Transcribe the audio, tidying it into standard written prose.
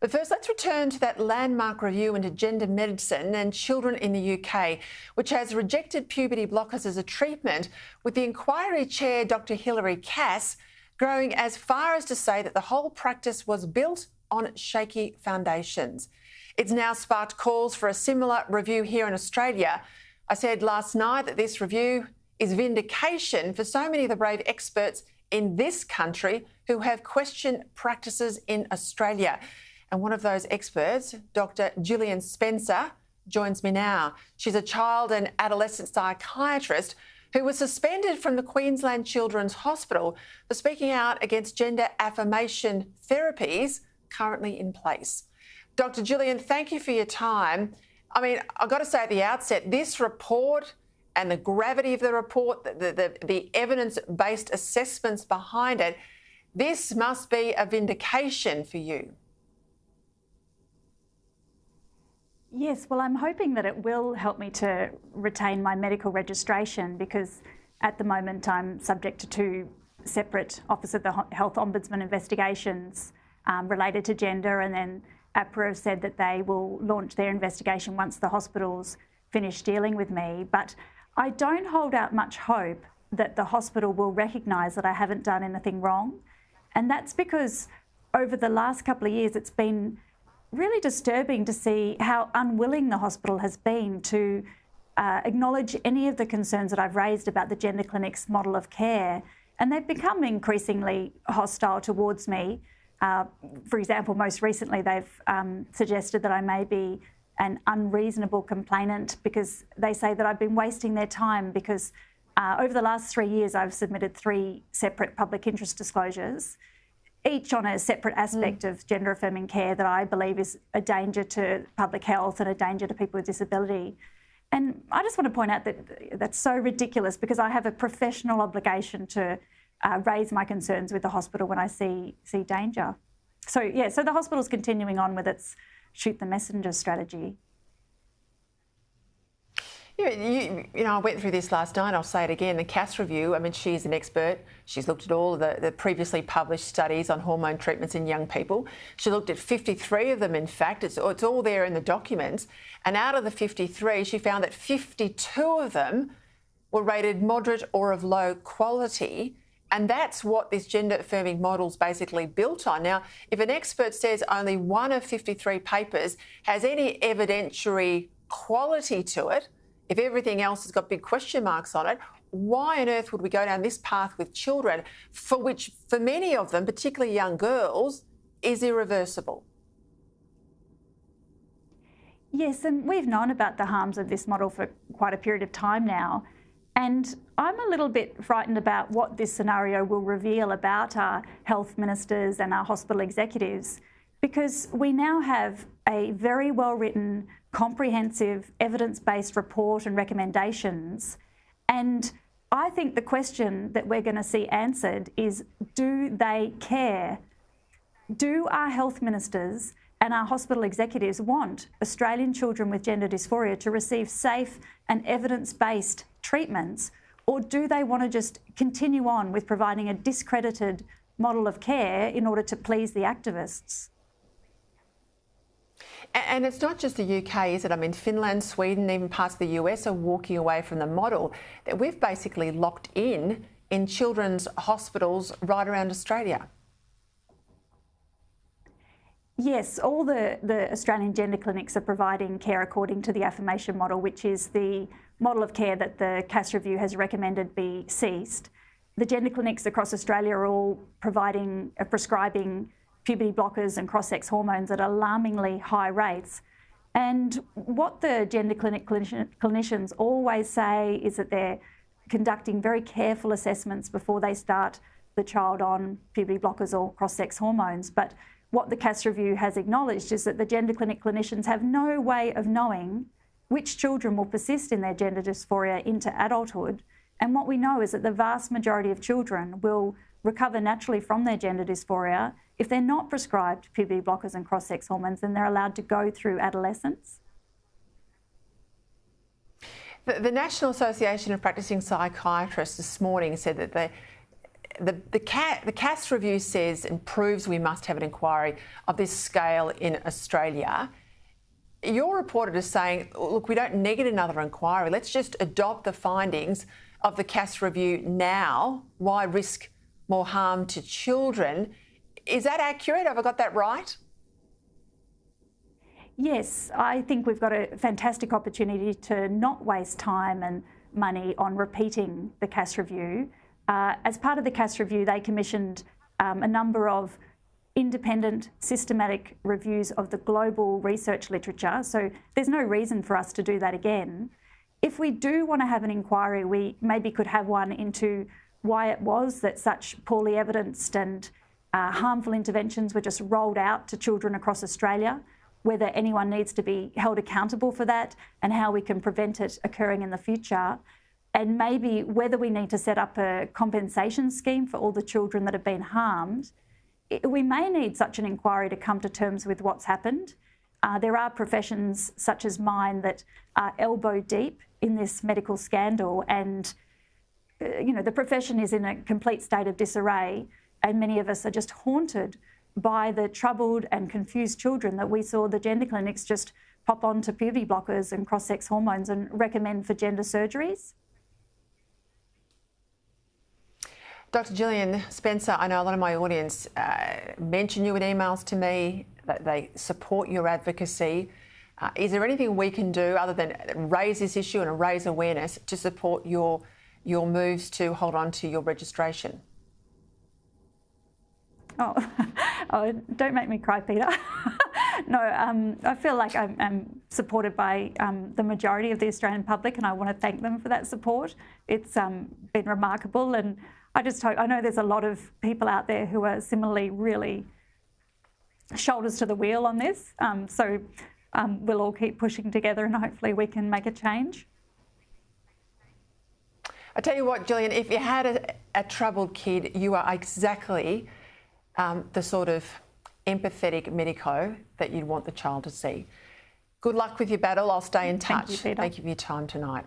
But first, let's return to that landmark review into gender medicine and children in the UK, which has rejected puberty blockers as a treatment, with the inquiry chair, Dr Hilary Cass, going as far as to say that the whole practice was built on shaky foundations. It's now sparked calls for a similar review here in Australia. I said last night that this review is vindication for so many of the brave experts in this country who have questioned practices in Australia. And one of those experts, Dr Jillian Spencer, joins me now. She's a child and adolescent psychiatrist who was suspended from the Queensland Children's Hospital for speaking out against gender affirmation therapies currently in place. Dr Jillian, thank you for your time. I mean, I've got to say at the outset, this report and the gravity of the report, the evidence-based assessments behind it, this must be a vindication for you. Yes, well, I'm hoping that it will help me to retain my medical registration, because at the moment I'm subject to two separate Office of the Health Ombudsman investigations related to gender, and then APRA have said that they will launch their investigation once the hospital's finished dealing with me. But I don't hold out much hope that the hospital will recognise that I haven't done anything wrong. And that's because over the last couple of years, it's been really disturbing to see how unwilling the hospital has been to acknowledge any of the concerns that I've raised about the gender clinic's model of care. And they've become increasingly hostile towards me. For example, most recently, they've suggested that I may be an unreasonable complainant because they say that I've been wasting their time because over the last 3 years, I've submitted 3 separate public interest disclosures, each on a separate aspect of gender-affirming care that I believe is a danger to public health and a danger to people with disability. And I just want to point out that that's so ridiculous, because I have a professional obligation to raise my concerns with the hospital when I see danger. So, yeah, so the hospital's continuing on with its shoot the messenger strategy. You know, I went through this last night, I'll say it again, the Cass review. I mean, she's an expert. She's looked at all the previously published studies on hormone treatments in young people. She looked at 53 of them, in fact. It's all there in the documents. And out of the 53, she found that 52 of them were rated moderate or of low quality. And that's what this gender-affirming model's basically built on. Now, if an expert says only one of 53 papers has any evidentiary quality to it, if everything else has got big question marks on it, why on earth would we go down this path with children, for which, for many of them, particularly young girls, is irreversible? Yes, and we've known about the harms of this model for quite a period of time now. And I'm a little bit frightened about what this scenario will reveal about our health ministers and our hospital executives, because we now have a very well-written, comprehensive, evidence-based report and recommendations. And I think the question that we're going to see answered is, do they care? Do our health ministers and our hospital executives want Australian children with gender dysphoria to receive safe and evidence-based treatments, or do they want to just continue on with providing a discredited model of care in order to please the activists? And it's not just the UK, is it? I mean, Finland, Sweden, even parts of the US are walking away from the model that we've basically locked in children's hospitals right around Australia. Yes, all the Australian gender clinics are providing care according to the affirmation model, which is the model of care that the Cass Review has recommended be ceased. The gender clinics across Australia are all prescribing puberty blockers and cross-sex hormones at alarmingly high rates. And what the gender clinic clinicians always say is that they're conducting very careful assessments before they start the child on puberty blockers or cross-sex hormones. But what the Cass Review has acknowledged is that the gender clinic clinicians have no way of knowing which children will persist in their gender dysphoria into adulthood. And what we know is that the vast majority of children will recover naturally from their gender dysphoria. If they're not prescribed puberty blockers and cross-sex hormones, then they're allowed to go through adolescence. The National Association of Practicing Psychiatrists this morning said that the Cass review says and proves we must have an inquiry of this scale in Australia. Your reporter is saying, look, we don't need another inquiry. Let's just adopt the findings of the Cass review now. Why risk more harm to children? Is that accurate? Have I got that right? Yes, I think we've got a fantastic opportunity to not waste time and money on repeating the Cass review. As part of the Cass review, they commissioned a number of independent, systematic reviews of the global research literature. So there's no reason for us to do that again. If we do want to have an inquiry, we maybe could have one into why it was that such poorly evidenced and harmful interventions were just rolled out to children across Australia, whether anyone needs to be held accountable for that and how we can prevent it occurring in the future, and maybe whether we need to set up a compensation scheme for all the children that have been harmed. We may need such an inquiry to come to terms with what's happened. There are professions such as mine that are elbow deep in this medical scandal, and the profession is in a complete state of disarray, and many of us are just haunted by the troubled and confused children that we saw the gender clinics just pop onto puberty blockers and cross-sex hormones and recommend for gender surgeries. Dr Jillian Spencer, I know a lot of my audience mention you in emails to me, that they support your advocacy. Is there anything we can do other than raise this issue and raise awareness to support your moves to hold on to your registration? Oh, don't make me cry, Peter. No, I feel like I'm supported by the majority of the Australian public, and I want to thank them for that support. It's been remarkable, and I just hope, I know there's a lot of people out there who are similarly really shoulders to the wheel on this. So we'll all keep pushing together, and hopefully we can make a change. I tell you what, Jillian, if you had a troubled kid, you are exactly the sort of empathetic medico that you'd want the child to see. Good luck with your battle. I'll stay in touch. Thank you, Peter. Thank you for your time tonight.